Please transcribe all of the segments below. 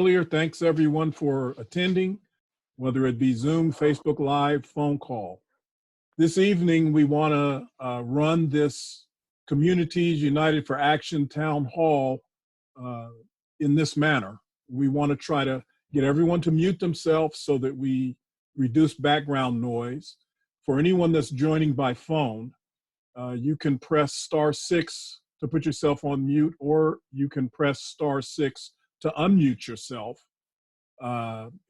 Earlier, thanks everyone for attending, whether it be Zoom, Facebook Live, phone call. This evening, we want to run this Communities United for Action Town Hall in this manner. We want to try to get everyone to mute themselves so that we reduce background noise. For anyone that's joining by phone, you can press *6 to put yourself on mute, or you can press *6 to unmute yourself.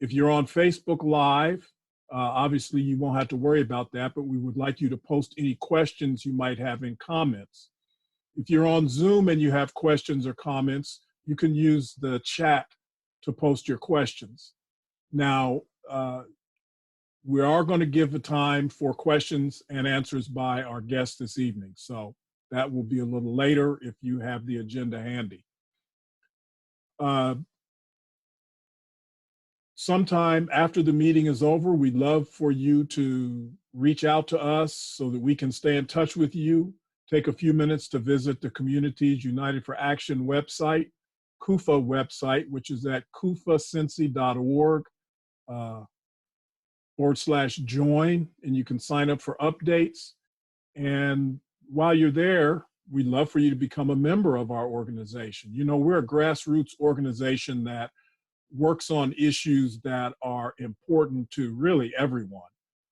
If you're on Facebook Live, obviously you won't have to worry about that, but we would like you to post any questions you might have in comments. If you're on Zoom and you have questions or comments, you can use the chat to post your questions. Now, we are going to give the time for questions and answers by our guests this evening. So that will be a little later if you have the agenda handy. Sometime after the meeting is over, we'd love for you to reach out to us so that we can stay in touch with you. Take a few minutes to visit the Communities United for Action website, CUFA website, which is at cufacincy.org /join, and you can sign up for updates. And while you're there, we'd love for you to become a member of our organization. You know, we're a grassroots organization that works on issues that are important to really everyone.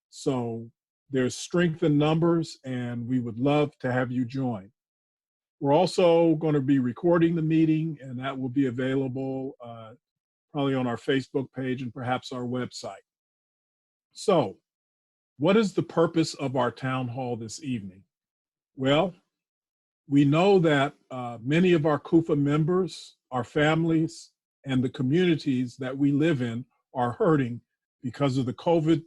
So there's strength in numbers, and we would love to have you join. We're also going to be recording the meeting, and that will be available probably on our Facebook page and perhaps our website. So, what is the purpose of our town hall this evening? Well, we know that many of our CUFA members, our families, and the communities that we live in are hurting because of the COVID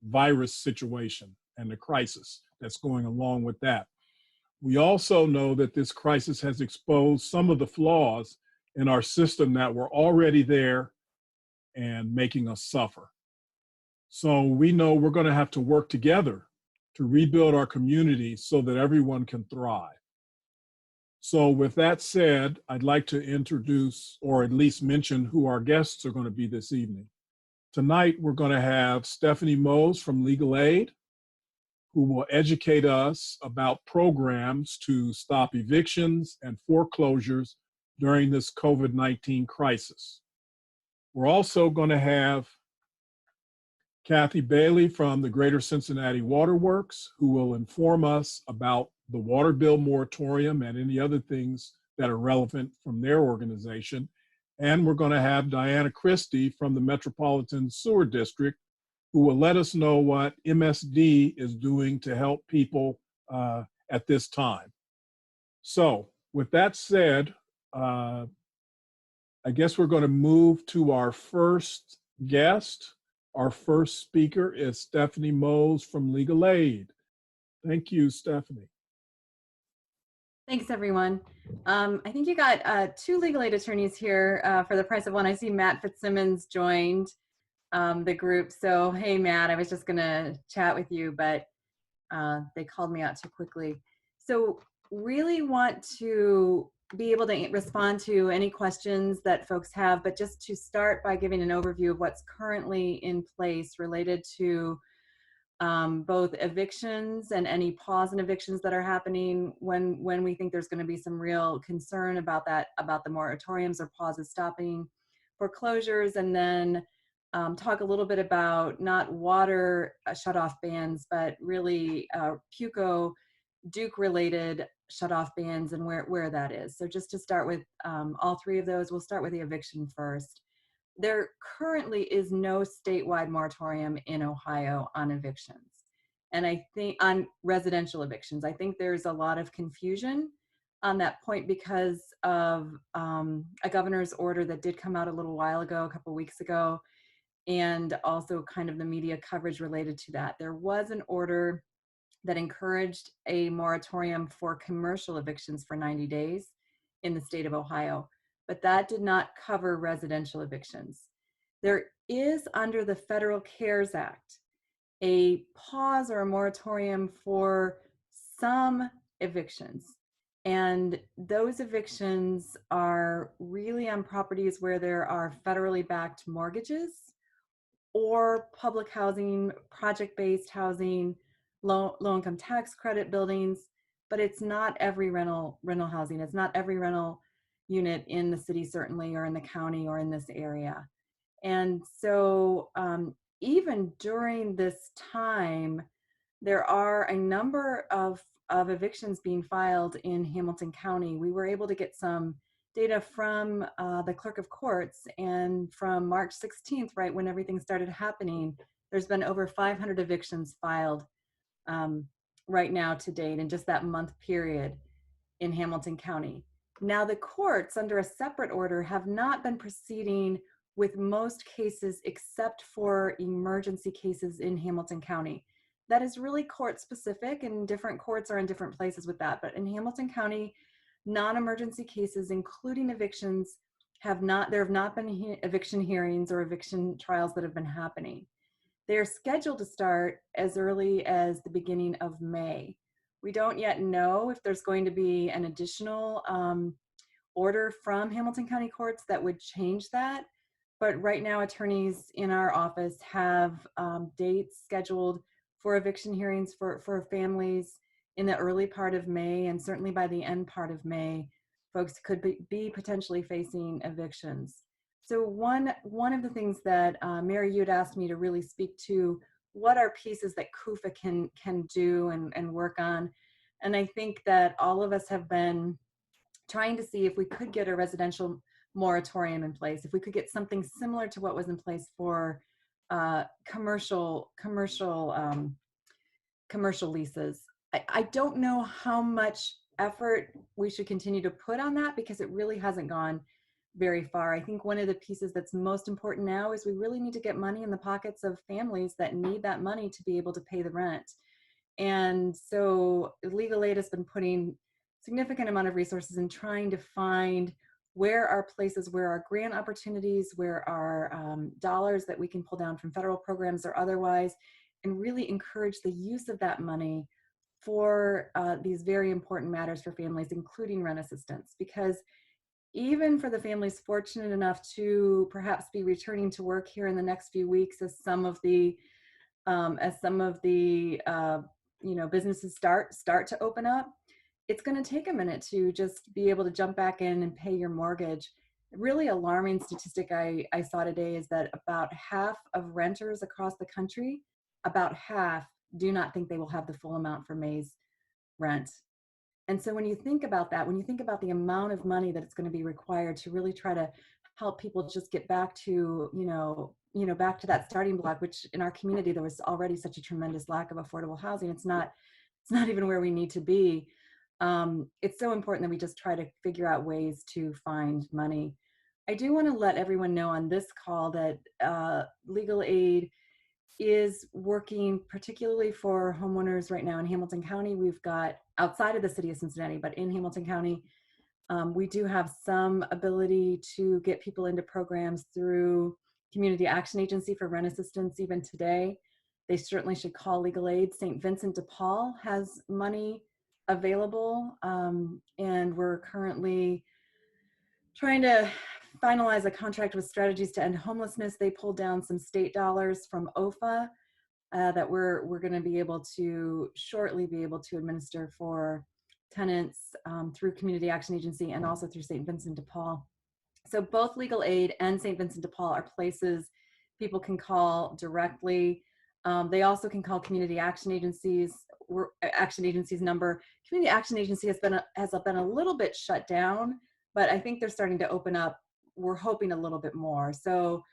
virus situation and the crisis that's going along with that. We also know that this crisis has exposed some of the flaws in our system that were already there and making us suffer. So we know we're going to have to work together to rebuild our community so that everyone can thrive. So with that said, I'd like to introduce, or at least mention, who our guests are going to be this evening. Tonight, we're going to have Stephanie Moes from Legal Aid, who will educate us about programs to stop evictions and foreclosures during this COVID-19 crisis. We're also going to have Cathy Bailey from the Greater Cincinnati Waterworks, who will inform us about the water bill moratorium and any other things that are relevant from their organization. And we're going to have Diana Christy from the Metropolitan Sewer District, who will let us know what MSD is doing to help people at this time. So with that said, I guess we're going to move to our first guest. Our first speaker is Stephanie Moes from Legal Aid. Thank you, Stephanie. Thanks, everyone. I think you got two legal aid attorneys here for the price of one. I see Matt Fitzsimmons joined the group. So, hey, Matt, I was just going to chat with you, but they called me out too quickly. So really want to be able to respond to any questions that folks have, but just to start by giving an overview of what's currently in place related to both evictions and any pause in evictions that are happening when we think there's going to be some real concern about that, about the moratoriums or pauses stopping foreclosures, and then talk a little bit about not water shutoff bans, but really PUCO Duke related shutoff bans and where that is. So just to start with all three of those, we'll start with the eviction first. There currently is no statewide moratorium in Ohio on evictions. And I think on residential evictions, I think there's a lot of confusion on that point because of a governor's order that did come out a little while ago, a couple weeks ago, and also kind of the media coverage related to that. There was an order that encouraged a moratorium for commercial evictions for 90 days in the state of Ohio, but that did not cover residential evictions. There is, under the Federal CARES Act, a pause or a moratorium for some evictions. And those evictions are really on properties where there are federally backed mortgages or public housing, project-based housing, low-income tax credit buildings, but it's not every rental housing. It's not every rental unit in the city, certainly, or in the county or in this area. And so even during this time, there are a number of evictions being filed in Hamilton County. We were able to get some data from the clerk of courts, and from March 16th, right when everything started happening, there's been over 500 evictions filed um, right now to date in just that month period in Hamilton County. Now, the courts, under a separate order, have not been proceeding with most cases except for emergency cases in Hamilton County. That is really court specific, and different courts are in different places with that. But in Hamilton County, non-emergency cases, including evictions, there have not been eviction hearings or eviction trials that have been happening. They're scheduled to start as early as the beginning of May. We don't yet know if there's going to be an additional order from Hamilton County courts that would change that. But right now, attorneys in our office have dates scheduled for eviction hearings for families in the early part of May, and certainly by the end part of May, folks could be potentially facing evictions. So one of the things that Mary, you'd asked me to really speak to, what are pieces that CUFA can do and work on. And I think that all of us have been trying to see if we could get a residential moratorium in place, if we could get something similar to what was in place for commercial leases. I don't know how much effort we should continue to put on that, because it really hasn't gone very far. I think one of the pieces that's most important now is we really need to get money in the pockets of families that need that money to be able to pay the rent. And so Legal Aid has been putting significant amount of resources in trying to find where are places, where are grant opportunities, where are dollars that we can pull down from federal programs or otherwise, and really encourage the use of that money for these very important matters for families, including rent assistance. Because even for the families fortunate enough to perhaps be returning to work here in the next few weeks, as some of the businesses start to open up, it's going to take a minute to just be able to jump back in and pay your mortgage. A really alarming statistic I saw today is that about half of renters across the country, about half, do not think they will have the full amount for May's rent. And so when you think about that, when you think about the amount of money that it's going to be required to really try to help people just get back to, back to that starting block, which in our community, there was already such a tremendous lack of affordable housing. It's not even where we need to be. It's so important that we just try to figure out ways to find money. I do want to let everyone know on this call that Legal Aid is working particularly for homeowners right now in Hamilton County. We've got, outside of the city of Cincinnati, but in Hamilton County, we do have some ability to get people into programs through Community Action Agency for rent assistance even today. They certainly should call Legal Aid. St. Vincent de Paul has money available, and we're currently trying to finalize a contract with Strategies to End Homelessness. They pulled down some state dollars from OFA that we're going to be able to shortly be able to administer for tenants through Community Action Agency and also through St. Vincent de Paul. So both Legal Aid and St. Vincent de Paul are places people can call directly. They also can call Community Action Agencies. Action Agency's number. Community Action Agency has been a little bit shut down, but I think they're starting to open up. We're hoping a little bit more. So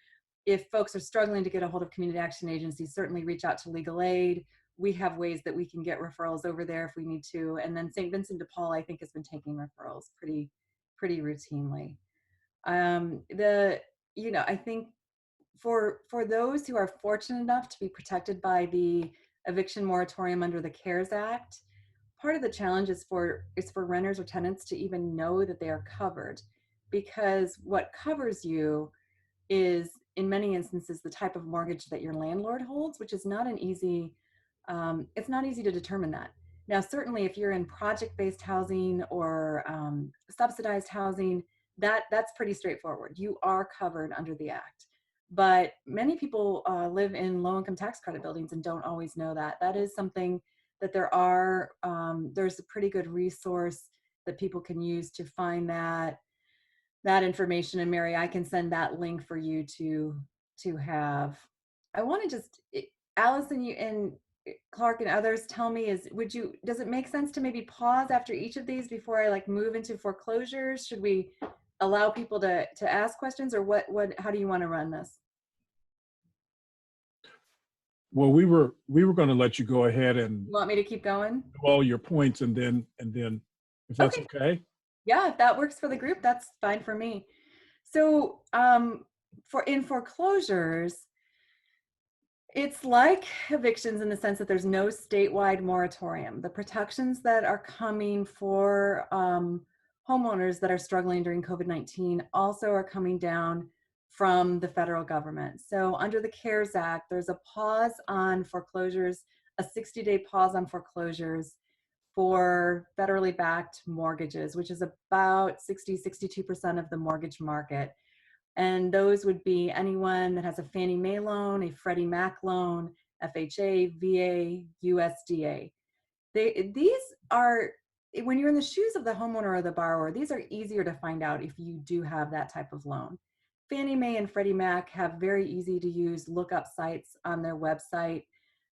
if folks are struggling to get a hold of Community Action Agency, certainly reach out to Legal Aid. We have ways that we can get referrals over there if we need to. And then St. Vincent de Paul, I think, has been taking referrals pretty routinely. I think for those who are fortunate enough to be protected by the eviction moratorium under the CARES Act, part of the challenge is for renters or tenants to even know that they are covered, because what covers you is in many instances the type of mortgage that your landlord holds, which is not an easy, it's not easy to determine that. Now, certainly if you're in project-based housing or subsidized housing, that's pretty straightforward. You are covered under the act. But many people live in low-income tax credit buildings and don't always know that. That is something that there's a pretty good resource that people can use to find that information. And Mary, I can send that link for you to have. I want to just, Allison, you and Clark and others tell me, does it make sense to maybe pause after each of these before I like move into foreclosures? Should we allow people to ask questions, or how do you want to run this? Well, we were going to let you go ahead and You want me to keep going? do all your points, and then if that's Okay. okay. Yeah, if that works for the group, that's fine for me. So in foreclosures, it's like evictions in the sense that there's no statewide moratorium. The protections that are coming for homeowners that are struggling during COVID-19 also are coming down from the federal government. So under the CARES Act, there's a pause on foreclosures, a 60-day pause on foreclosures for federally backed mortgages, which is about 62% of the mortgage market. And those would be anyone that has a Fannie Mae loan, a Freddie Mac loan, FHA, VA, USDA. These are, when you're in the shoes of the homeowner or the borrower, these are easier to find out if you do have that type of loan. Fannie Mae and Freddie Mac have very easy to use lookup sites on their website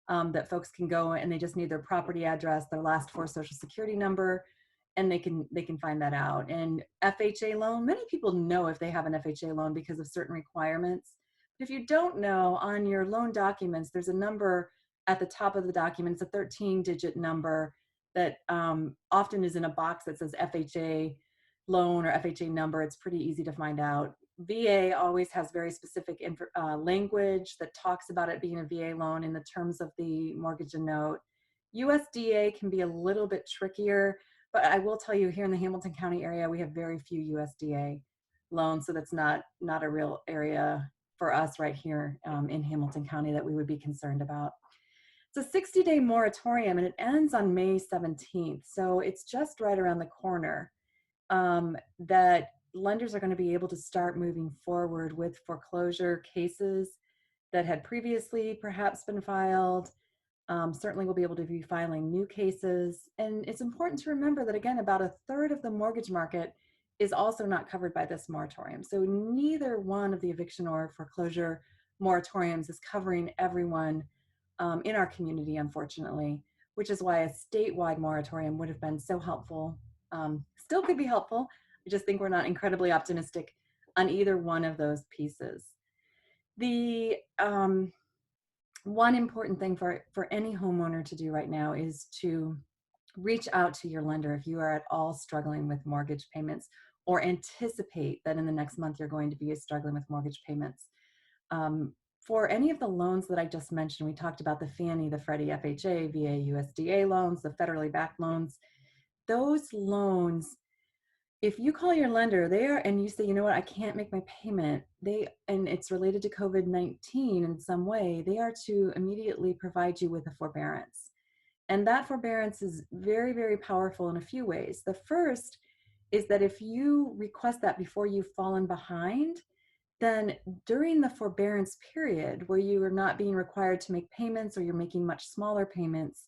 that folks can go, and they just need their property address, their last four social security number, and they can find that out. And FHA loan, many people know if they have an FHA loan because of certain requirements. If you don't know, on your loan documents, there's a number at the top of the document. It's a 13-digit number that often is in a box that says FHA loan or FHA number. It's pretty easy to find out. VA always has very specific language that talks about it being a VA loan in the terms of the mortgage and note. USDA can be a little bit trickier, but I will tell you, here in the Hamilton County area, we have very few USDA loans, so that's not a real area for us right here in Hamilton County that we would be concerned about. It's a 60-day moratorium, and it ends on May 17th, so it's just right around the corner that lenders are going to be able to start moving forward with foreclosure cases that had previously perhaps been filed. Certainly we'll be able to be filing new cases. And it's important to remember that, again, about a third of the mortgage market is also not covered by this moratorium. So neither one of the eviction or foreclosure moratoriums is covering everyone in our community, unfortunately, which is why a statewide moratorium would have been so helpful. Still could be helpful. I just think we're not incredibly optimistic on either one of those pieces. The one important thing for any homeowner to do right now is to reach out to your lender if you are at all struggling with mortgage payments, or anticipate that in the next month you're going to be struggling with mortgage payments. For any of the loans that I just mentioned, we talked about the Fannie, the Freddie, FHA, VA, USDA loans, the federally backed loans. Those loans, if you call your lender there and you say, you know what, I can't make my payment, and it's related to COVID-19 in some way, they are to immediately provide you with a forbearance. And that forbearance is very, very powerful in a few ways. The first is that if you request that before you've fallen behind, then during the forbearance period where you are not being required to make payments, or you're making much smaller payments,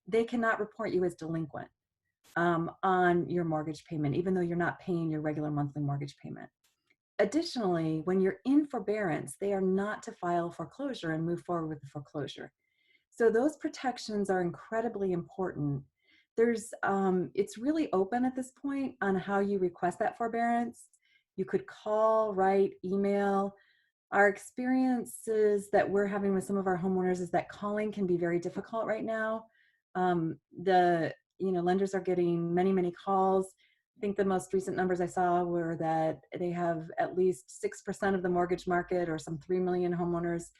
they cannot report you as delinquent on your mortgage payment, even though you're not paying your regular monthly mortgage payment. Additionally, when you're in forbearance, they are not to file foreclosure and move forward with the foreclosure. So those protections are incredibly important. It's really open at this point on how you request that forbearance. You could call, write, email. Our experiences that we're having with some of our homeowners is that calling can be very difficult right now. Lenders are getting many, many calls. I think the most recent numbers I saw were that they have at least 6% of the mortgage market, or some 3 million homeowners,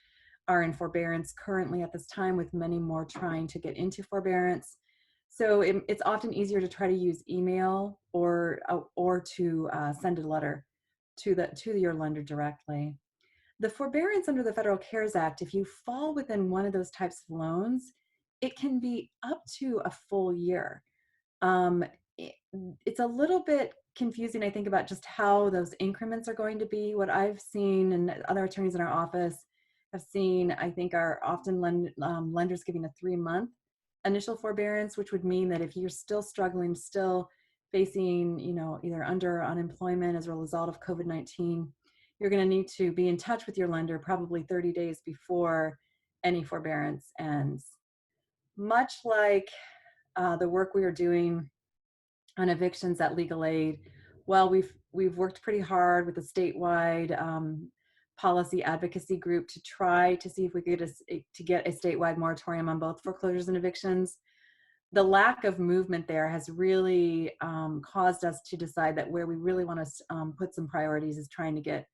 are in forbearance currently at this time, with many more trying to get into forbearance. So it's often easier to try to use email or to send a letter to your lender directly. The forbearance under the Federal CARES Act, if you fall within one of those types of loans, it can be up to a full year. Um, it, it's a little bit confusing, I think, about just how those increments are going to be. What I've seen, and other attorneys in our office have seen, I think, are often lenders giving a 3-month initial forbearance, which would mean that if you're still struggling, still facing, either under unemployment as a result of COVID-19, you're going to need to be in touch with your lender probably 30 days before any forbearance ends. Much like the work we are doing on evictions at Legal Aid, well, we've worked pretty hard with a statewide policy advocacy group to try to see if we could get a statewide moratorium on both foreclosures and evictions. The lack of movement there has really caused us to decide that where we really want to put some priorities is trying to get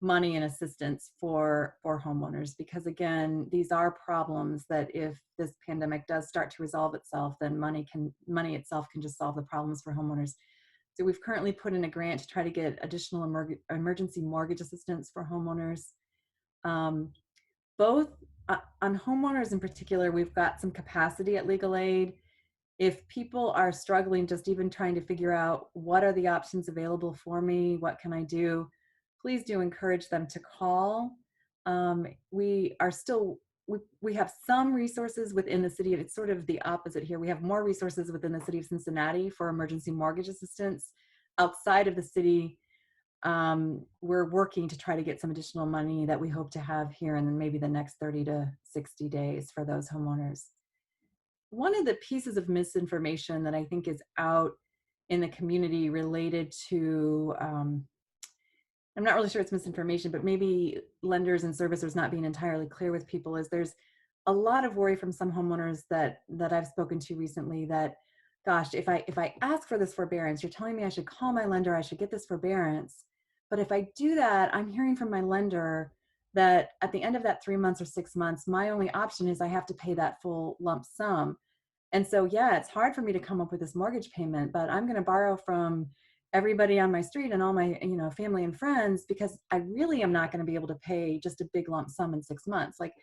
money and assistance for homeowners, because again, these are problems that if this pandemic does start to resolve itself, then money itself can just solve the problems for homeowners. So we've currently put in a grant to try to get additional emergency mortgage assistance for homeowners. Both on homeowners in particular, we've got some capacity at Legal Aid. If people are struggling, just even trying to figure out what are the options available for me, what can I do, please do encourage them to call. We are still, we have some resources within the city. It's sort of the opposite here. We have more resources within the city of Cincinnati for emergency mortgage assistance. Outside of the city, we're working to try to get some additional money that we hope to have here in maybe the next 30 to 60 days for those homeowners. One of the pieces of misinformation that I think is out in the community related to, I'm not really sure it's misinformation, but maybe lenders and servicers not being entirely clear with people, is there's a lot of worry from some homeowners that I've spoken to recently that, gosh, if I ask for this forbearance, you're telling me I should call my lender, I should get this forbearance. But if I do that, I'm hearing from my lender that at the end of that 3 months or 6 months, my only option is I have to pay that full lump sum. And so, yeah, it's hard for me to come up with this mortgage payment, but I'm going to borrow from everybody on my street and all my, family and friends, because I really am not going to be able to pay just a big lump sum in 6 months. Like,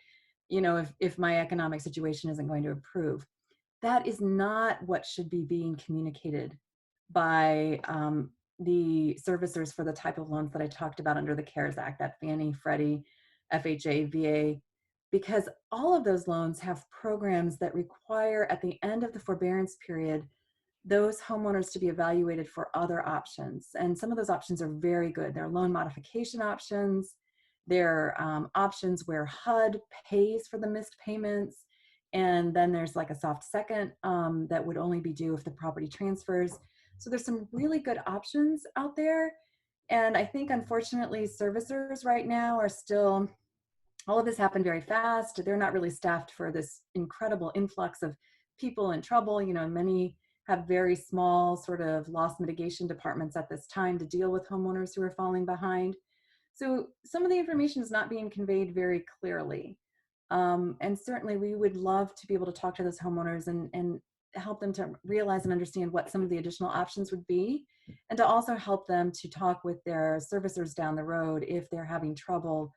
if my economic situation isn't going to improve. That is not what should be being communicated by the servicers for the type of loans that I talked about under the CARES Act, that Fannie, Freddie, FHA, VA, because all of those loans have programs that require at the end of the forbearance period those homeowners to be evaluated for other options. And some of those options are very good. They're loan modification options. They're options where HUD pays for the missed payments. And then there's like a soft second that would only be due if the property transfers. So there's some really good options out there. And I think, unfortunately, servicers right now are still, all of this happened very fast. They're not really staffed for this incredible influx of people in trouble. Many have very small sort of loss mitigation departments at this time to deal with homeowners who are falling behind. So some of the information is not being conveyed very clearly. And certainly we would love to be able to talk to those homeowners and help them to realize and understand what some of the additional options would be, and to also help them to talk with their servicers down the road if they're having trouble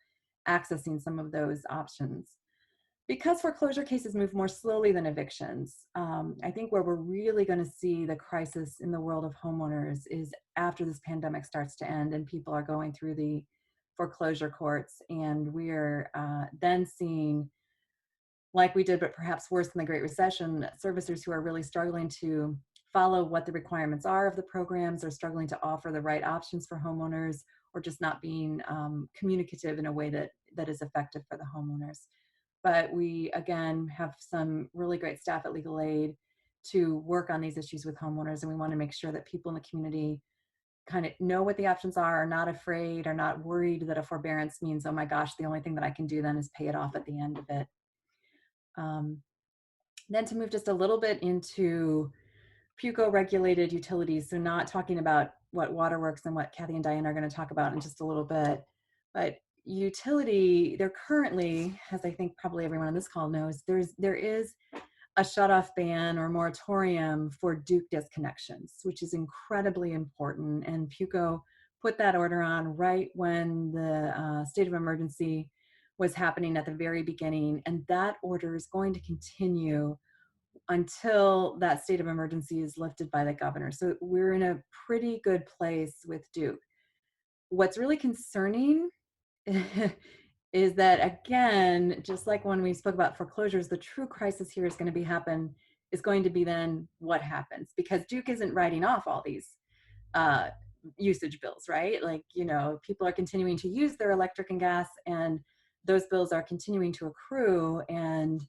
accessing some of those options. Because foreclosure cases move more slowly than evictions, I think where we're really going to see the crisis in the world of homeowners is after this pandemic starts to end and people are going through the foreclosure courts, and we're then seeing, like we did, but perhaps worse than the Great Recession, servicers who are really struggling to follow what the requirements are of the programs, or struggling to offer the right options for homeowners, or just not being communicative in a way that is effective for the homeowners. But we, again, have some really great staff at Legal Aid to work on these issues with homeowners, and we want to make sure that people in the community kind of know what the options are not afraid, are not worried that a forbearance means, oh my gosh, the only thing that I can do then is pay it off at the end of it. Then to move just a little bit into PUCO regulated utilities, so not talking about what waterworks and what Cathy and Diane are going to talk about in just a little bit, but utility, there currently, as I think probably everyone on this call knows, there is a shutoff ban or moratorium for Duke disconnections, which is incredibly important. And PUCO put that order on right when the state of emergency was happening at the very beginning, and that order is going to continue until that state of emergency is lifted by the governor. So we're in a pretty good place with Duke. What's really concerning is that, again, just like when we spoke about foreclosures, the true crisis here is going to be then what happens, because Duke isn't writing off all these uh, usage bills, right? Like, people are continuing to use their electric and gas, and those bills are continuing to accrue, and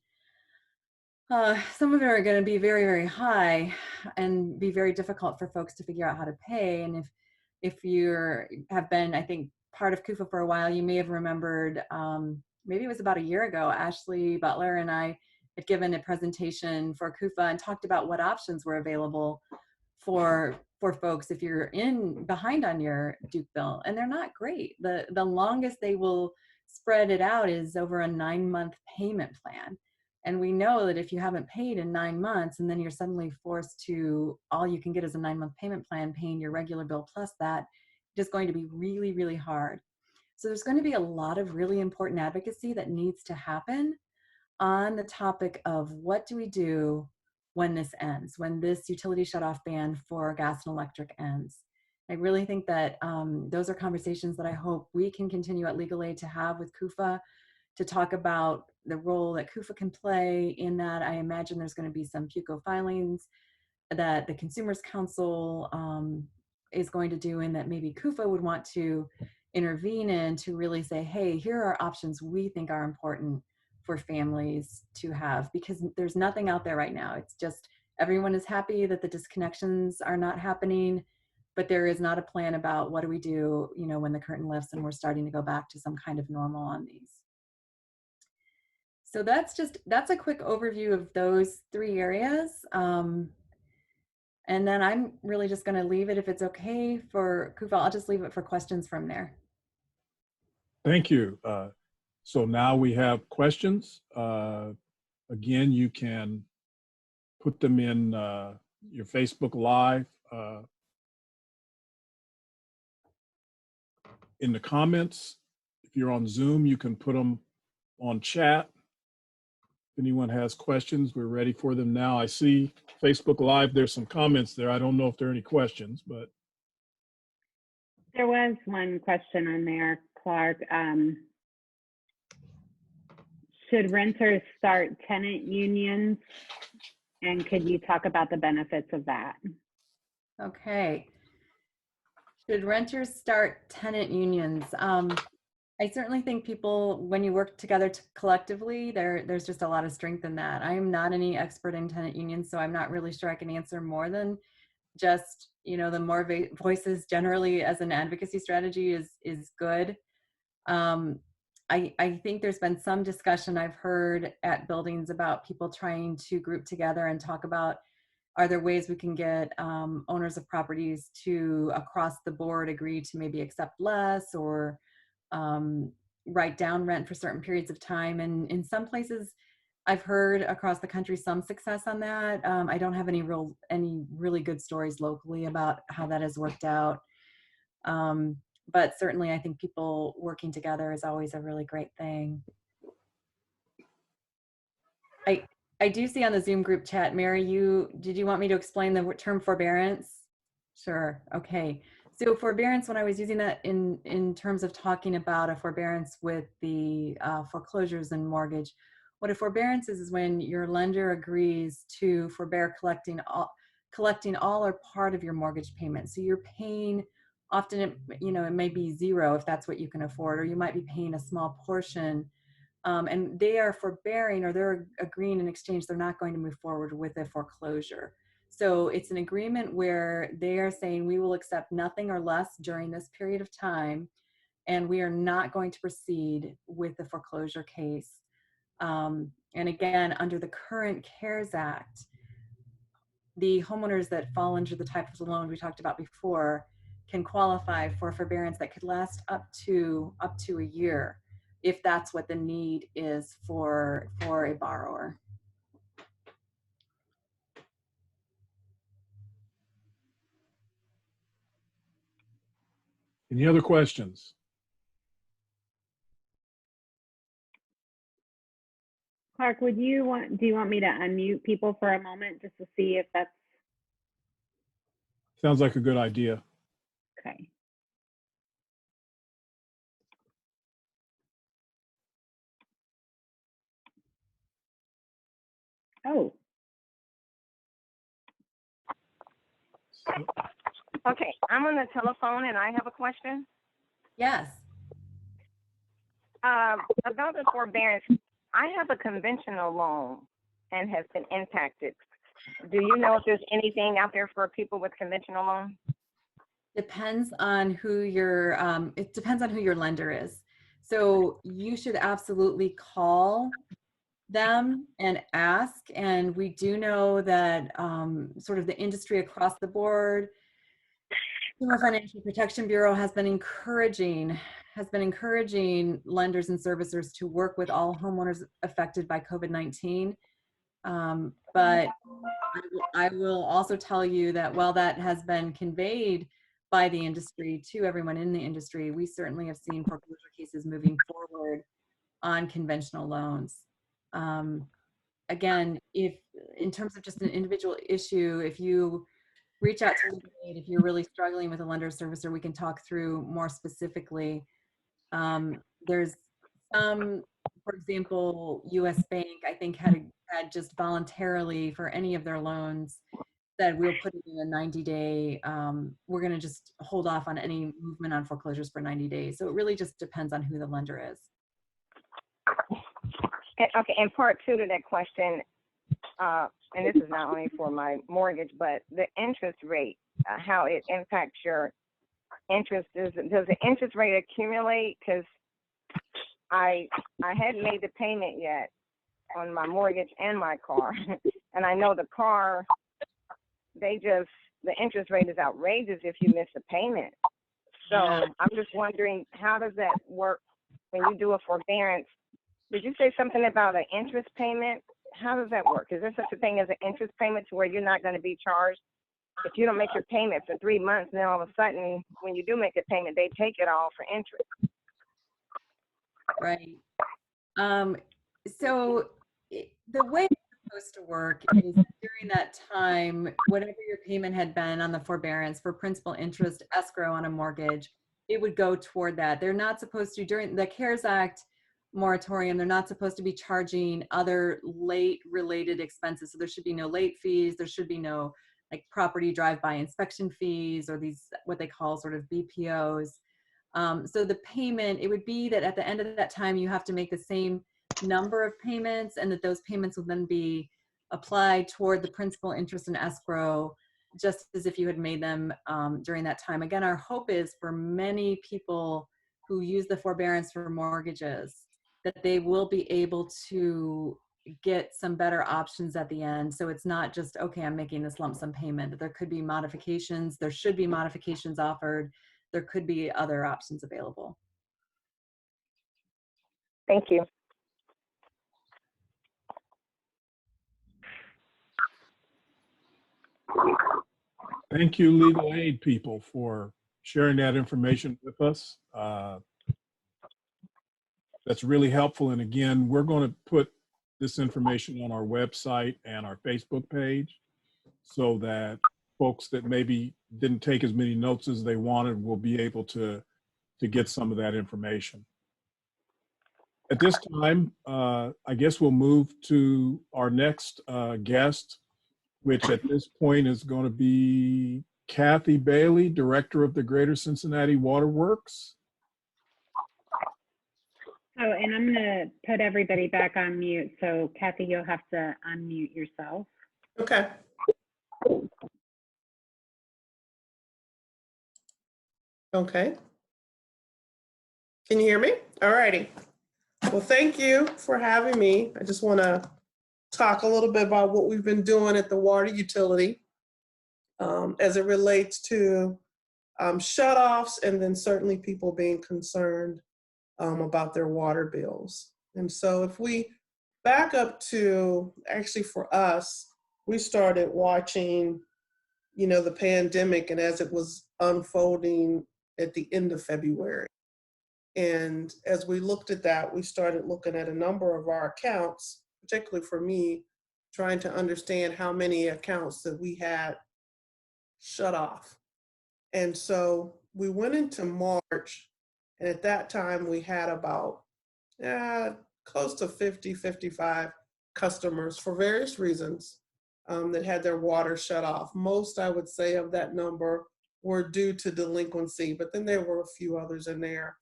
some of them are going to be very, very high and be very difficult for folks to figure out how to pay. And if you have been, I think, part of CUFA for a while, you may have remembered, maybe it was about a year ago, Ashley Butler and I had given a presentation for CUFA and talked about what options were available for folks if you're behind on your Duke bill, and they're not great. The longest they will spread it out is over a 9-month payment plan. And we know that if you haven't paid in 9 months and then you're suddenly forced to, all you can get is a 9-month payment plan, paying your regular bill plus that, it is going to be really, really hard. So there's going to be a lot of really important advocacy that needs to happen on the topic of what do we do when this ends, when this utility shutoff ban for gas and electric ends. I really think that those are conversations that I hope we can continue at Legal Aid to have with CUFA, to talk about the role that CUFA can play in that. I imagine there's going to be some PUCO filings that the Consumers Council is going to do, and that maybe CUFA would want to intervene in, to really say, hey, here are options we think are important for families to have, because there's nothing out there right now. It's just everyone is happy that the disconnections are not happening, but there is not a plan about what do we do, when the curtain lifts and we're starting to go back to some kind of normal on these. So that's a quick overview of those 3 areas. And then I'm really just going to leave it, if it's okay for CUFA, I'll just leave it for questions from there. Thank you. So now we have questions. Again, you can put them in your Facebook Live in the comments. If you're on Zoom, you can put them on chat. If anyone has questions, we're ready for them now. I see Facebook Live, there's some comments there. I don't know if there are any questions, but. There was one question on there, Clark. Should renters start tenant unions? And could you talk about the benefits of that? Okay. Should renters start tenant unions? I certainly think people, when you work together collectively, there's just a lot of strength in that. I am not any expert in tenant unions, so I'm not really sure I can answer more than just, the more voices generally as an advocacy strategy is good. I think there's been some discussion I've heard at buildings about people trying to group together and talk about, are there ways we can get owners of properties to, across the board, agree to maybe accept less or write down rent for certain periods of time. And in some places, I've heard across the country some success on that. I don't have any really good stories locally about how that has worked out. But certainly I think people working together is always a really great thing. I do see on the Zoom group chat, Mary, did you want me to explain the term forbearance? Sure, okay. So forbearance, when I was using that in terms of talking about a forbearance with the foreclosures and mortgage, what a forbearance is when your lender agrees to forbear collecting all or part of your mortgage payment. So you're paying, often it may be zero if that's what you can afford, or you might be paying a small portion, and they are forbearing, or they're agreeing in exchange they're not going to move forward with a foreclosure. So it's an agreement where they are saying we will accept nothing or less during this period of time, and we are not going to proceed with the foreclosure case. And again, under the current CARES Act, the homeowners that fall under the type of loan we talked about before can qualify for forbearance that could last up to a year, if that's what the need is for a borrower. Any other questions? Clark, do you want me to unmute people for a moment just to see if that's Sounds like a good idea. okay? Oh, Okay, I'm on the telephone and I have a question. Yes. About the forbearance, I have a conventional loan and has been impacted. Do you know if there's anything out there for people with conventional loans? Depends on who your it depends on who your lender is. So you should absolutely call them and ask. And we do know that sort of the industry across the board, Consumer Financial Protection Bureau has been encouraging lenders and servicers to work with all homeowners affected by COVID-19. But I will also tell you that while that has been conveyed by the industry to everyone in the industry, we certainly have seen foreclosure cases moving forward on conventional loans. Again, if in terms of just an individual issue, if you reach out to legal aid, if you're really struggling with a lender or servicer, we can talk through more specifically. There's some, for example, US Bank, I think had just voluntarily for any of their loans said we'll put it in a 90-day, we're gonna just hold off on any movement on foreclosures for 90 days. So it really just depends on who the lender is. Okay, and part two to that question, and this is not only for my mortgage, but the interest rate, how it impacts your interest. Does the interest rate accumulate? Because I hadn't made the payment yet on my mortgage and my car, and I know the car, the interest rate is outrageous if you miss a payment. So I'm just wondering, how does that work when you do a forbearance? Did you say something about an interest payment? How does that work? Is there such a thing as an interest payment to where you're not going to be charged if you don't make your payment for 3 months, and then all of a sudden, when you do make a payment, they take it all for interest? Right. So the way it's supposed to work is during that time, whatever your payment had been on the forbearance for principal, interest, escrow on a mortgage, it would go toward that. They're not supposed to, during the CARES Act moratorium, they're not supposed to be charging other late related expenses. So there should be no late fees. There should be no like property drive-by inspection fees or these, what they call sort of BPOs. So the payment, it would be that at the end of that time, you have to make the same number of payments, and that those payments will then be applied toward the principal, interest, and escrow, just as if you had made them during that time. Again, our hope is for many people who use the forbearance for mortgages that they will be able to get some better options at the end. So it's not just, okay, I'm making this lump sum payment, that there could be modifications, there should be modifications offered, there could be other options available. Thank you. Thank you, legal aid people, for sharing that information with us. That's really helpful. And again, we're going to put this information on our website and our Facebook page so that folks that maybe didn't take as many notes as they wanted will be able to get some of that information. At this time, I guess we'll move to our next guest, which at this point is going to be Cathy Bailey, Director of the Greater Cincinnati Water Works. oh, and I'm gonna put everybody back on mute. So Cathy, you'll have to unmute yourself. Okay. Okay. Can you hear me? All righty. Well, thank you for having me. I just want to talk a little bit about what we've been doing at the water utility as it relates to shutoffs, and then certainly people being concerned about their water bills. And so if we back up to, actually for us, we started watching, the pandemic and as it was unfolding at the end of February. And as we looked at that, we started looking at a number of our accounts particularly for me, trying to understand how many accounts that we had shut off. And so we went into March, and at that time we had about close to 50, 55 customers for various reasons that had their water shut off. Most, I would say, of that number were due to delinquency, but then there were a few others in there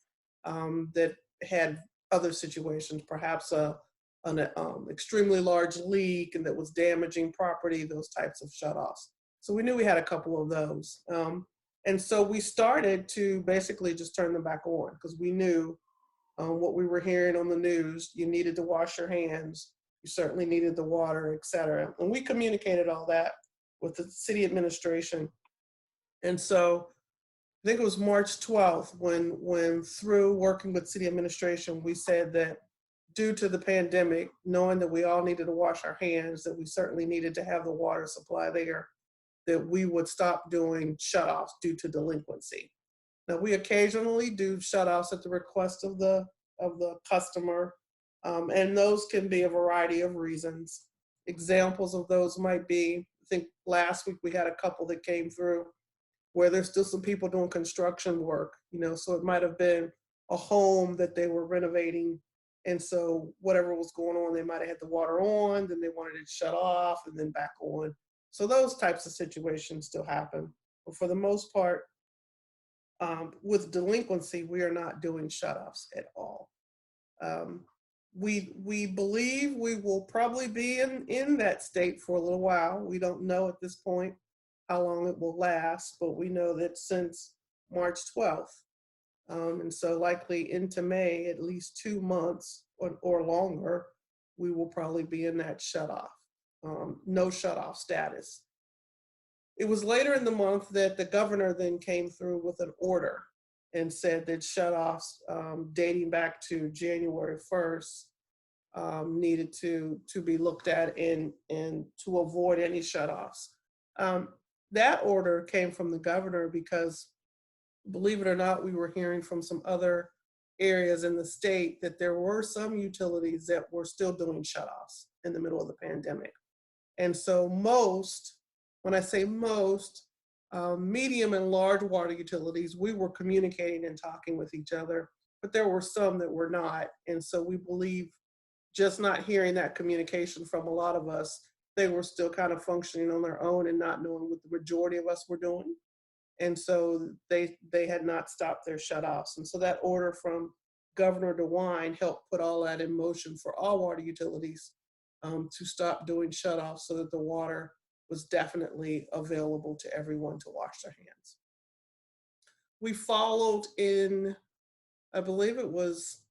that had other situations, perhaps an extremely large leak and that was damaging property, those types of shutoffs. So we knew we had a couple of those. And so we started to basically just turn them back on because we knew what we were hearing on the news. You needed to wash your hands. You certainly needed the water, et cetera. And we communicated all that with the city administration. And so I think it was March 12th when through working with city administration, we said that due to the pandemic, knowing that we all needed to wash our hands, that we certainly needed to have the water supply there, that we would stop doing shutoffs due to delinquency. Now, we occasionally do shutoffs at the request of the customer, and those can be a variety of reasons. Examples of those might be, I think last week we had a couple that came through where there's still some people doing construction work, so it might have been a home that they were renovating, and so whatever was going on, they might have had the water on, then they wanted it shut off and then back on. So those types of situations still happen. But for the most part, with delinquency, we are not doing shutoffs at all. We believe we will probably be in that state for a little while. We don't know at this point how long it will last, but we know that since March 12th, and so likely into May, at least 2 months or longer, we will probably be in that shutoff. No shutoff status. It was later in the month that the governor then came through with an order and said that shutoffs dating back to January 1st needed to be looked at and to avoid any shutoffs. That order came from the governor because, believe it or not, we were hearing from some other areas in the state that there were some utilities that were still doing shutoffs in the middle of the pandemic. And so most, when I say most, medium and large water utilities, we were communicating and talking with each other, but there were some that were not. And so we believe just not hearing that communication from a lot of us, they were still kind of functioning on their own and not knowing what the majority of us were doing. And so they had not stopped their shutoffs. And so that order from Governor DeWine helped put all that in motion for all water utilities to stop doing shutoffs so that the water was definitely available to everyone to wash their hands. We followed in, I believe it was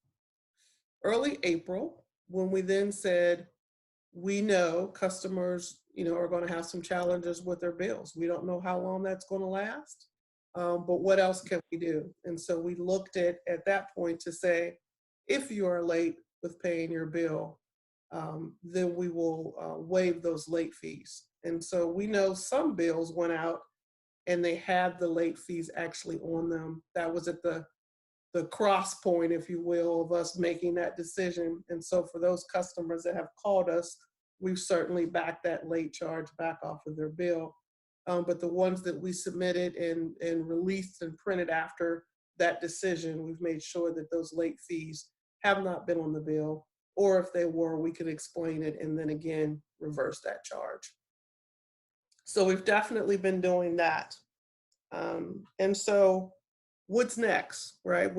early April, when we then said, we know customers, are going to have some challenges with their bills. We don't know how long that's going to last, but what else can we do? And so we looked at that point to say, if you are late with paying your bill, then we will waive those late fees. And so we know some bills went out and they had the late fees actually on them. That was at the cross point, if you will, of us making that decision. And so for those customers that have called us, we've certainly backed that late charge back off of their bill. But the ones that we submitted and released and printed after that decision, we've made sure that those late fees have not been on the bill, or if they were, we could explain it and then again, reverse that charge. So we've definitely been doing that. And so what's next, right?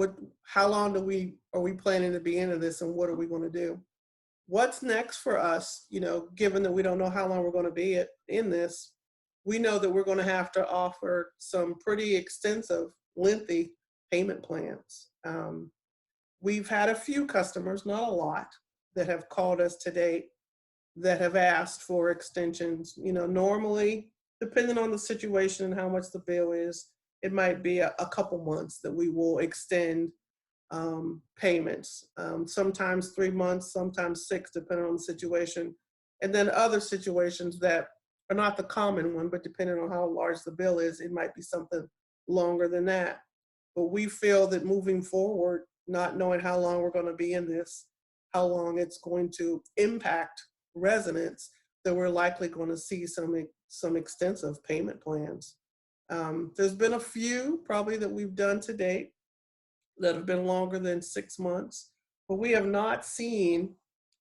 How long are we planning to be into this, and what are we going to do? What's next for us, given that we don't know how long we're going to be in this, we know that we're going to have to offer some pretty extensive, lengthy payment plans. We've had a few customers, not a lot, that have called us to date that have asked for extensions. Normally, depending on the situation and how much the bill is, it might be a couple months that we will extend payments. Sometimes 3 months, sometimes 6, depending on the situation. And then other situations that are not the common one, but depending on how large the bill is, it might be something longer than that. But we feel that moving forward, not knowing how long we're going to be in this, how long it's going to impact residents, that we're likely going to see some extensive payment plans. There's been a few probably that we've done to date that have been longer than 6 months, but we have not seen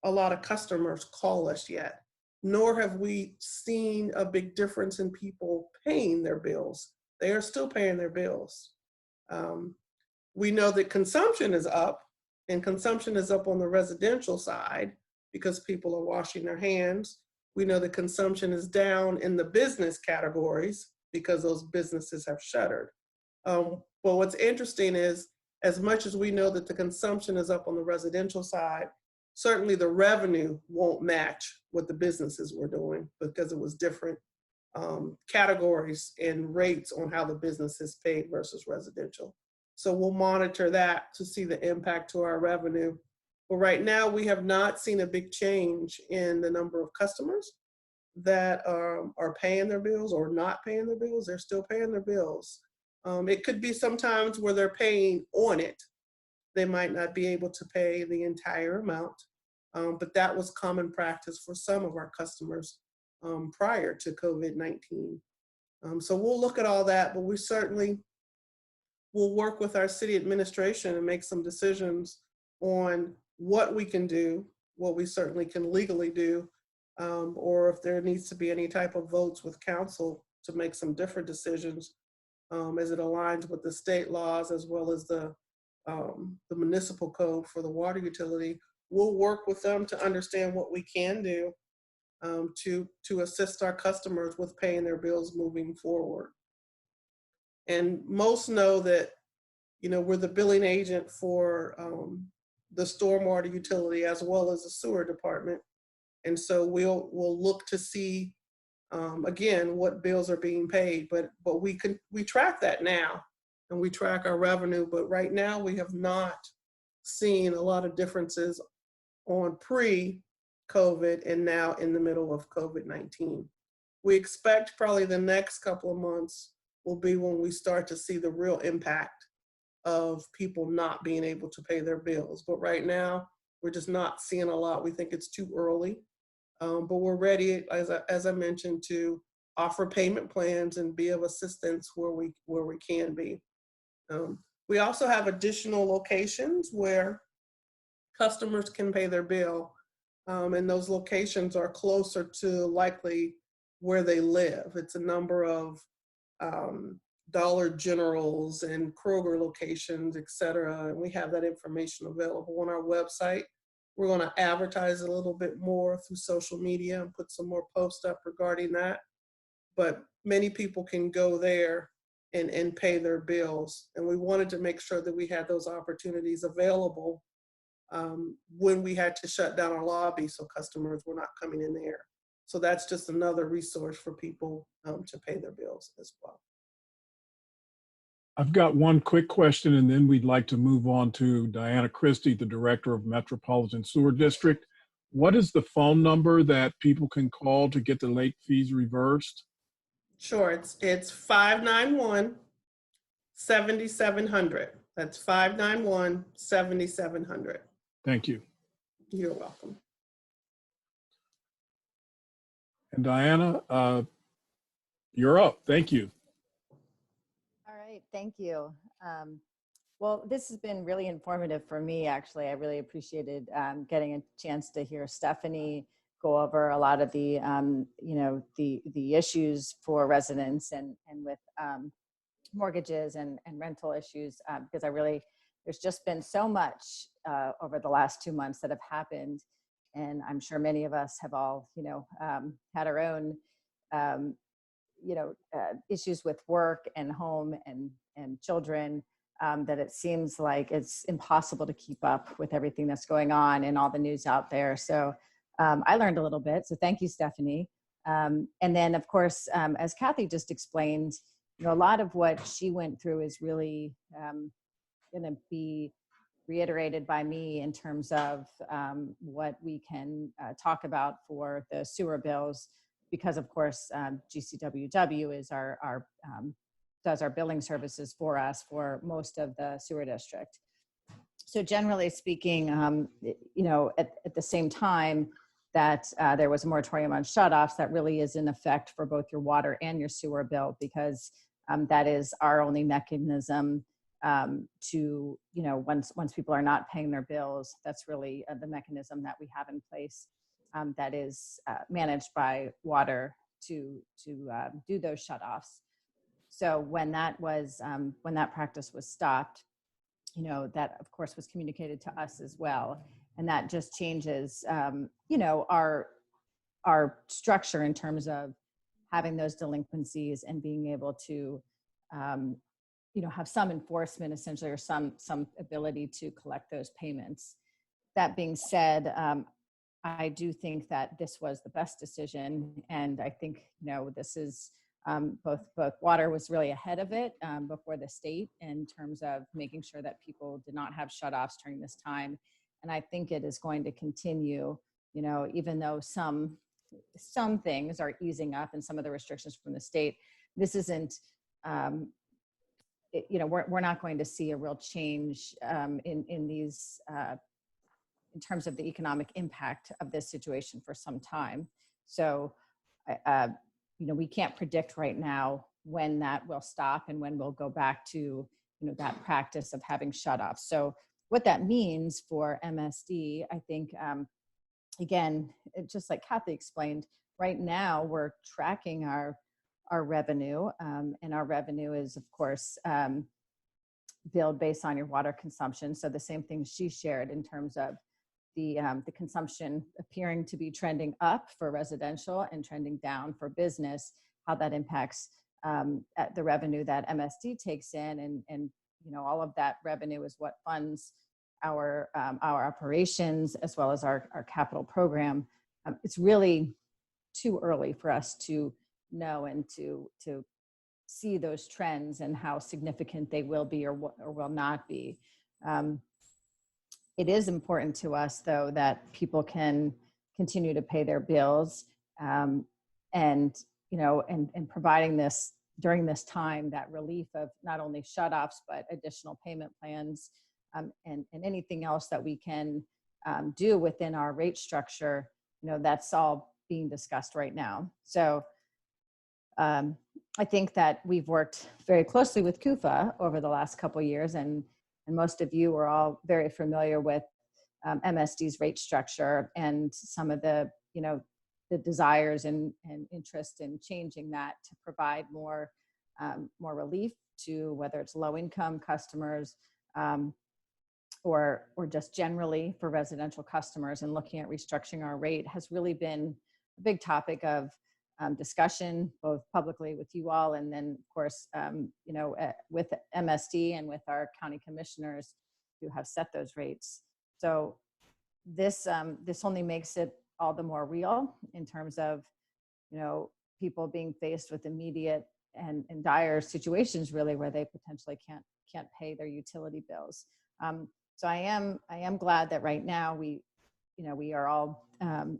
a lot of customers call us yet, nor have we seen a big difference in people paying their bills. They are still paying their bills. We know that consumption is up, and consumption is up on the residential side because people are washing their hands. We know that consumption is down in the business categories because those businesses have shuttered. But what's interesting is, as much as we know that the consumption is up on the residential side, certainly the revenue won't match what the businesses were doing because it was different categories and rates on how the businesses paid versus residential. So we'll monitor that to see the impact to our revenue. But right now, we have not seen a big change in the number of customers that are paying their bills or not paying their bills. They're still paying their bills. It could be sometimes where they're paying on it. They might not be able to pay the entire amount, but that was common practice for some of our customers prior to COVID-19. So we'll look at all that, but we certainly will work with our city administration and make some decisions on what we can do, what we certainly can legally do, or if there needs to be any type of votes with council to make some different decisions as it aligns with the state laws as well as the municipal code for the water utility. We'll work with them to understand what we can do to assist our customers with paying their bills moving forward. And most know that, you know, we're the billing agent for the stormwater utility as well as the sewer department. And so we'll look to see, again, what bills are being paid, but we track that now, and we track our revenue, but right now we have not seen a lot of differences on pre-COVID and now in the middle of COVID-19. We expect probably the next couple of months will be when we start to see the real impact of people not being able to pay their bills. But right now, we're just not seeing a lot. We think it's too early, but we're ready, as I mentioned, to offer payment plans and be of assistance where we can be. We also have additional locations where customers can pay their bill, and those locations are closer to likely where they live. It's a number of Dollar Generals and Kroger locations, et cetera, and we have that information available on our website. We're going to advertise a little bit more through social media and put some more posts up regarding that, but many people can go there and pay their bills, and we wanted to make sure that we had those opportunities available when we had to shut down our lobby so customers were not coming in there. So that's just another resource for people to pay their bills as well. I've got one quick question, and then we'd like to move on to Diana Christy, the Director of Metropolitan Sewer District. What is the phone number that people can call to get the late fees reversed? Sure, it's 591-7700. That's 591-7700. Thank you. You're welcome. And Diana, you're up. Thank you. All right, thank you. Well, this has been really informative for me, actually. I really appreciated getting a chance to hear Stephanie go over a lot of the, the issues for residents and with mortgages and rental issues, because there's just been so much over the last 2 months that have happened. And I'm sure many of us have all, had our own, issues with work and home and children, that it seems like it's impossible to keep up with everything that's going on and all the news out there. So I learned a little bit. So thank you, Stephanie. And then, of course, as Cathy just explained, a lot of what she went through is really going to be reiterated by me in terms of what we can talk about for the sewer bills, because of course GCWW is does our billing services for us for most of the sewer district. So generally speaking, at the same time that there was a moratorium on shutoffs, that really is in effect for both your water and your sewer bill, because that is our only mechanism to, once people are not paying their bills, that's really the mechanism that we have in place that is managed by water to do those shutoffs. So when that practice was stopped, that of course was communicated to us as well. And that just changes, our structure in terms of having those delinquencies and being able to, have some enforcement essentially, or some ability to collect those payments. That being said, I do think that this was the best decision. And I think, this is, both water was really ahead of it before the state in terms of making sure that people did not have shutoffs during this time. And I think it is going to continue, even though some things are easing up and some of the restrictions from the state, this isn't, we're not going to see a real change in these, in terms of the economic impact of this situation for some time. So, we can't predict right now when that will stop and when we'll go back to, that practice of having shutoffs. So what that means for MSD, I think, again, just like Cathy explained, right now we're tracking our revenue, and our revenue is, of course, billed based on your water consumption. So the same thing she shared in terms of the consumption appearing to be trending up for residential and trending down for business, how that impacts the revenue that MSD takes in, and all of that revenue is what funds our operations as well as our capital program. It's really too early for us to know and to see those trends and how significant they will be or will not be. It is important to us, though, that people can continue to pay their bills, and providing this during this time, that relief of not only shutoffs but additional payment plans, and anything else that we can do within our rate structure. That's all being discussed right now. So I think that we've worked very closely with CUFA over the last couple of years, and most of you are all very familiar with MSD's rate structure and some of the desires and interest in changing that to provide more relief to whether it's low-income customers or just generally for residential customers. And looking at restructuring our rate has really been a big topic of discussion, both publicly with you all, and then of course, with MSD and with our county commissioners who have set those rates. So this only makes it all the more real in terms of, people being faced with immediate and dire situations, really, where they potentially can't pay their utility bills. So I am glad that right now we are all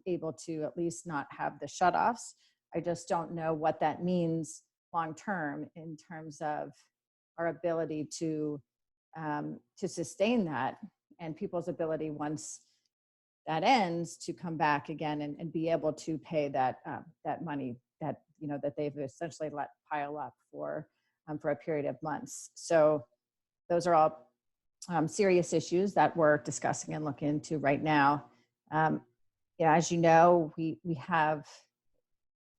able to at least not have the shutoffs. I just don't know what that means long term in terms of our ability to sustain that, and people's ability once that ends to come back again and be able to pay that money that that they've essentially let pile up for a period of months. So those are all serious issues that we're discussing and looking into right now. As you know, we have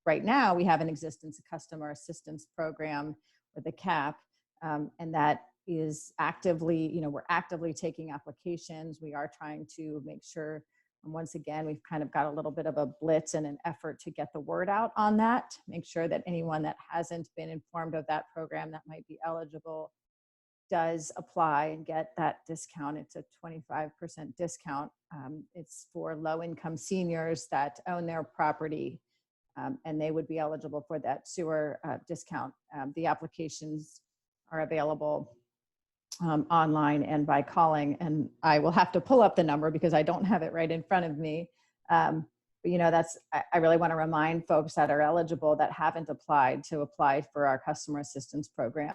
right now in existence a customer assistance program with a cap, and that is actively, we're actively taking applications. We are trying to make sure, and once again, we've kind of got a little bit of a blitz and an effort to get the word out on that, make sure that anyone that hasn't been informed of that program that might be eligible does apply and get that discount. It's a 25% discount. It's for low-income seniors that own their property, and they would be eligible for that sewer discount. The applications are available online and by calling, and I will have to pull up the number because I don't have it right in front of me. But I really want to remind folks that are eligible that haven't applied to apply for our customer assistance program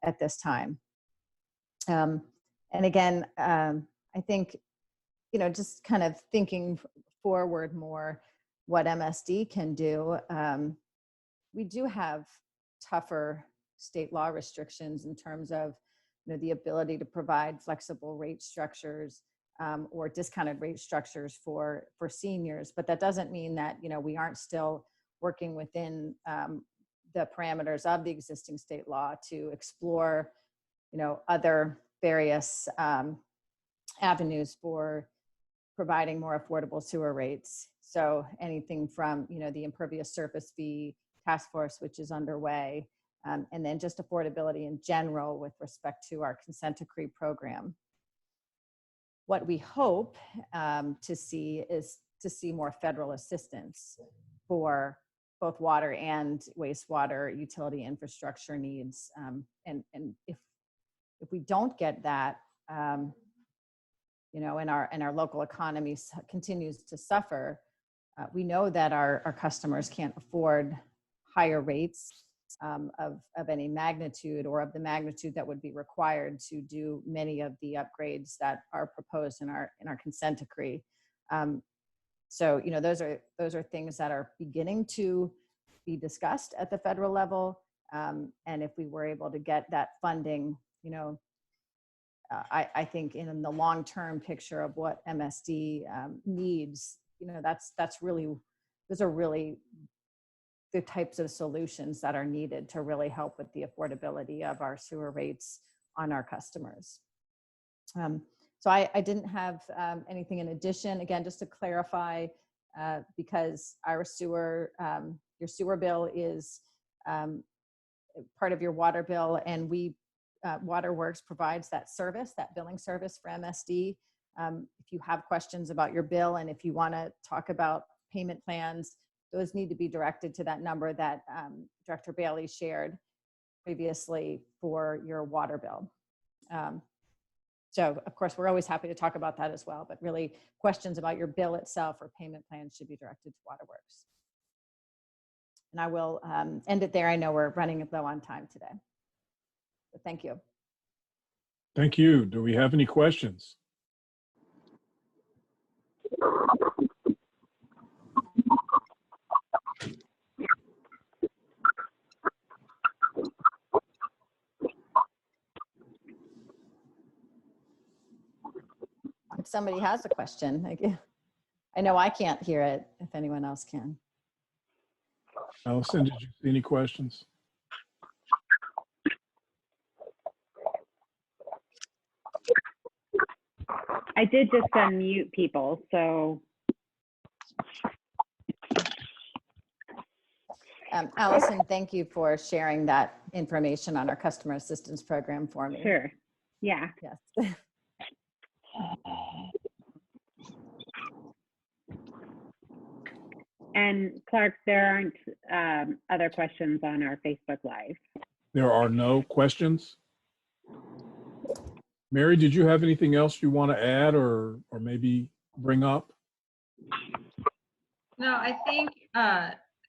at this time. And again, I think, you know, just kind of thinking forward more what MSD can do. We do have tougher state law restrictions in terms of, you know, the ability to provide flexible rate structures or discounted rate structures for seniors. But that doesn't mean that, you know, we aren't still working within the parameters of the existing state law to explore, you know, other various avenues for providing more affordable sewer rates. So anything from, you know, the impervious surface fee task force, which is underway, and then just affordability in general with respect to our consent decree program. What we hope to see is to see more federal assistance for both water and wastewater utility infrastructure needs. And if we don't get that, you know, and our local economy continues to suffer, we know that our customers can't afford higher rates of any magnitude or of the magnitude that would be required to do many of the upgrades that are proposed in our consent decree. So, you know, those are things that are beginning to be discussed at the federal level. And if we were able to get that funding, you know, I think in the long-term picture of what MSD needs, you know, those are really the types of solutions that are needed to really help with the affordability of our sewer rates on our customers. So I didn't have anything in addition. Again, just to clarify, because our sewer, your sewer bill is part of your water bill, and Waterworks provides that service, that billing service for MSD. If you have questions about your bill and if you want to talk about payment plans, those need to be directed to that number that Director Bailey shared previously for your water bill. So of course, we're always happy to talk about that as well, but really questions about your bill itself or payment plans should be directed to Waterworks. And I will end it there. I know we're running low on time today. But thank you. Thank you. Do we have any questions? If somebody has a question, I know I can't hear it, if anyone else can. Allison, did you see any questions? I did just unmute people, so. Allison, thank you for sharing that information on our customer assistance program for me. Sure, yeah. Yes. And Clark, there aren't other questions on our Facebook Live. There are no questions. Mary, did you have anything else you want to add or maybe bring up? No, I think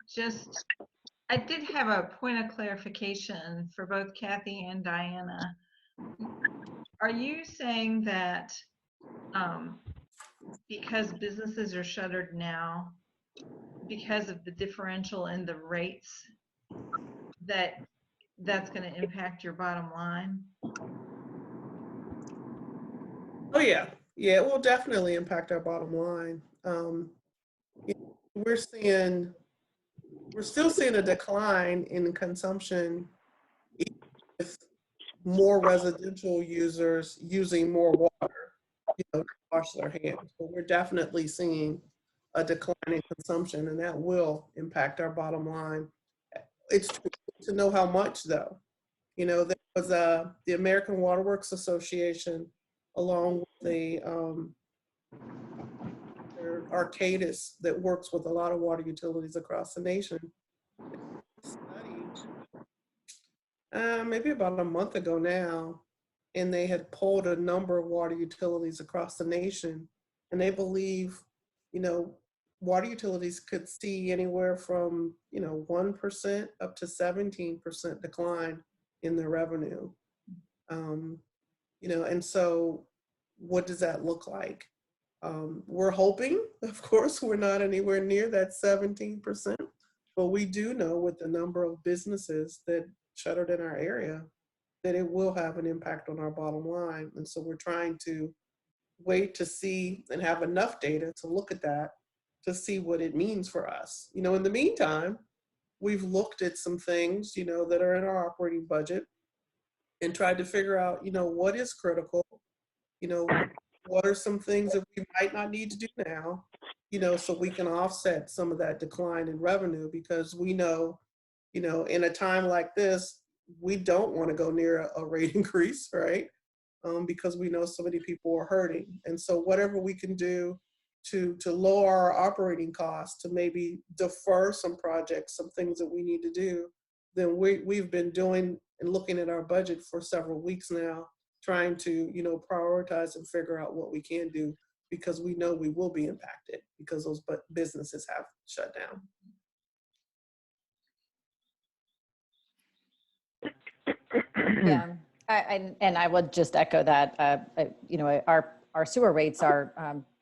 just, I did have a point of clarification for both Cathy and Diana. Are you saying that because businesses are shuttered now, because of the differential in the rates, that's going to impact your bottom line? Oh yeah, yeah, it will definitely impact our bottom line. We're still seeing a decline in consumption with more residential users using more water, you know, to wash their hands. But we're definitely seeing a decline in consumption, and that will impact our bottom line. It's to know how much, though. You know, there was the American Waterworks Association, along with the Arcadis, that works with a lot of water utilities across the nation. Study, maybe about a month ago now, and they had polled a number of water utilities across the nation, and they believe, you know, water utilities could see anywhere from, you know, 1% up to 17% decline in their revenue. You know, and so what does that look like? We're hoping, of course, we're not anywhere near that 17%, but we do know with the number of businesses that shuttered in our area that it will have an impact on our bottom line. And so we're trying to wait to see and have enough data to look at that to see what it means for us. You know, in the meantime, we've looked at some things, you know, that are in our operating budget and tried to figure out, you know, what is critical, you know, what are some things that we might not need to do now, you know, so we can offset some of that decline in revenue, because we know, you know, in a time like this, we don't want to go near a rate increase, right? Because we know so many people are hurting. And so whatever we can do to lower our operating costs, to maybe defer some projects, some things that we need to do, then we've been doing and looking at our budget for several weeks now, trying to, you know, prioritize and figure out what we can do, because we know we will be impacted because those businesses have shut down. Yeah, and I would just echo that. You know, our sewer rates are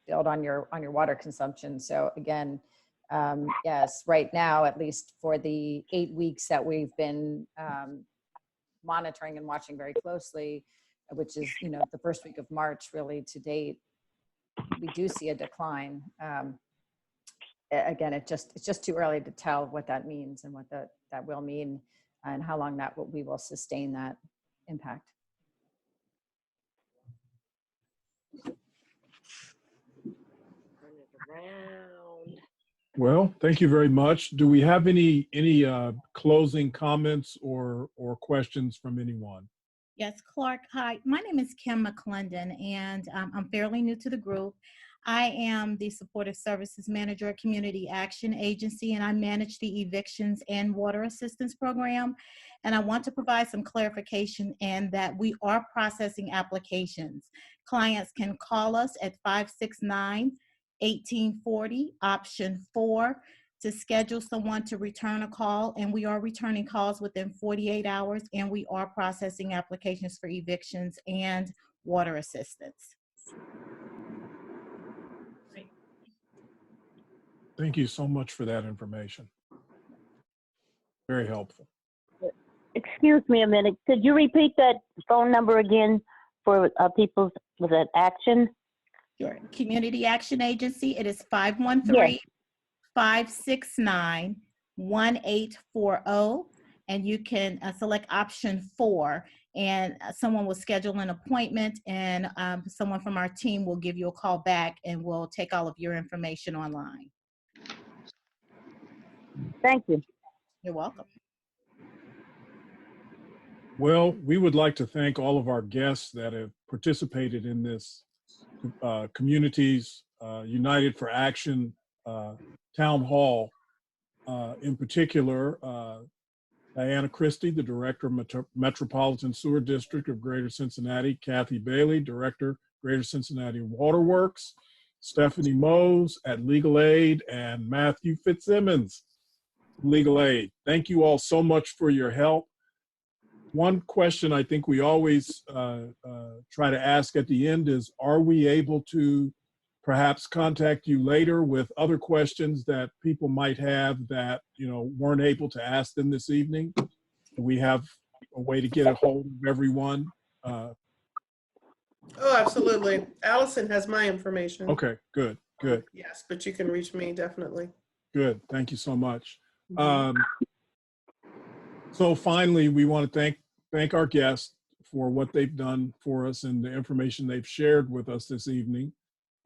built on your water consumption. So again, yes, right now, at least for the 8 weeks that we've been monitoring and watching very closely, which is, you know, the first week of March really to date, we do see a decline. Again, it's just too early to tell what that means and what that will mean, and how long we will sustain that impact. Well, thank you very much. Do we have any closing comments or questions from anyone? Yes, Clark. Hi, my name is Kim McClendon, and I'm fairly new to the group. I am the Supportive Services Manager at Community Action Agency, and I manage the evictions and water assistance program. And I want to provide some clarification in that we are processing applications. Clients can call us at 569-1840, option 4, to schedule someone to return a call, and we are returning calls within 48 hours, and we are processing applications for evictions and water assistance. Thank you so much for that information. Very helpful. Excuse me a minute. Could you repeat that phone number again for people with an action? Sure. Community Action Agency, it is 513-569-1840, and you can select option 4, and someone will schedule an appointment, and someone from our team will give you a call back, and we'll take all of your information online. Thank you. You're welcome. Well, we would like to thank all of our guests that have participated in this Communities United for Action Town Hall. In particular, Diana Christy, the Director of Metropolitan Sewer District of Greater Cincinnati; Cathy Bailey, Director, Greater Cincinnati Waterworks; Stephanie Moes at Legal Aid; and Matthew Fitzsimmons, Legal Aid. Thank you all so much for your help. One question I think we always try to ask at the end is, are we able to perhaps contact you later with other questions that people might have that, you know, weren't able to ask them this evening? Do we have a way to get a hold of everyone? Oh, absolutely. Allison has my information. Okay, good. Yes, but you can reach me definitely. Good, thank you so much. So finally, we want to thank our guests for what they've done for us and the information they've shared with us this evening.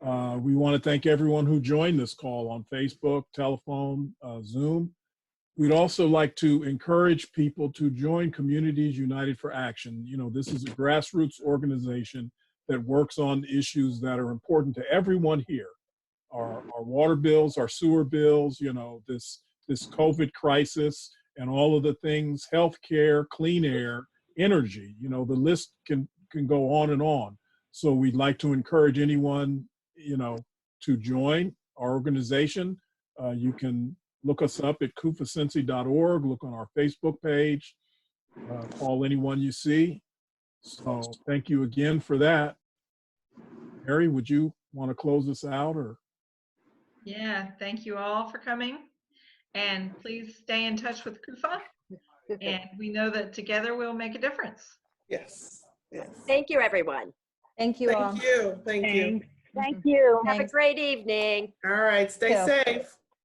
We want to thank everyone who joined this call on Facebook, telephone, Zoom. We'd also like to encourage people to join Communities United for Action. You know, this is a grassroots organization that works on issues that are important to everyone here. Our water bills, our sewer bills, you know, this COVID crisis, and all of the things, healthcare, clean air, energy, you know, the list can go on and on. So we'd like to encourage anyone, you know, to join our organization. You can look us up at cufacincy.org, look on our Facebook page, call anyone you see. So thank you again for that. Mary, would you want to close this out or? Yeah, thank you all for coming. And please stay in touch with CUFA. And we know that together we'll make a difference. Yes. Yes. Thank you, everyone. Thank you all. Thank you. Thank you. Thanks. Thank you. Have a Thanks. great evening. All right. Stay You too. safe.